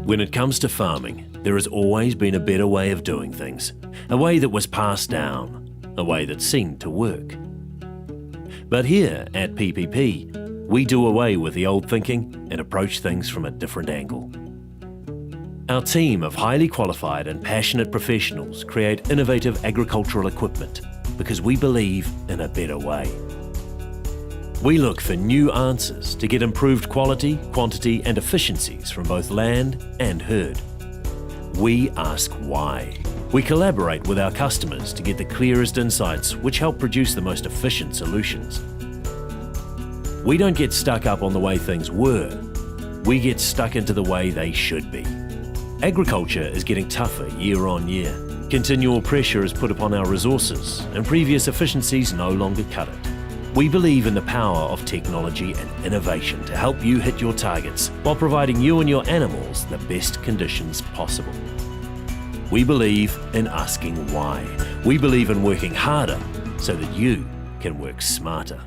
When it comes to farming, there has always been a better way of doing things, a way that was passed down, a way that seemed to work. But here at PPP, we do away with the old thinking and approach things from a different angle. Our team of highly qualified and passionate professionals create innovative agricultural equipment because we believe in a better way. We look for new answers to get improved quality, quantity and efficiencies from both land and herd. We ask why. We collaborate with our customers to get the clearest insights which help produce the most efficient solutions. We don't get stuck up on the way things were. We get stuck into the way they should be. Agriculture is getting tougher year on year. Continual pressure is put upon our resources and previous efficiencies no longer cut it. We believe in the power of technology and innovation to help you hit your targets while providing you and your animals the best conditions possible. We believe in asking why. We believe in working harder so that you can work smarter.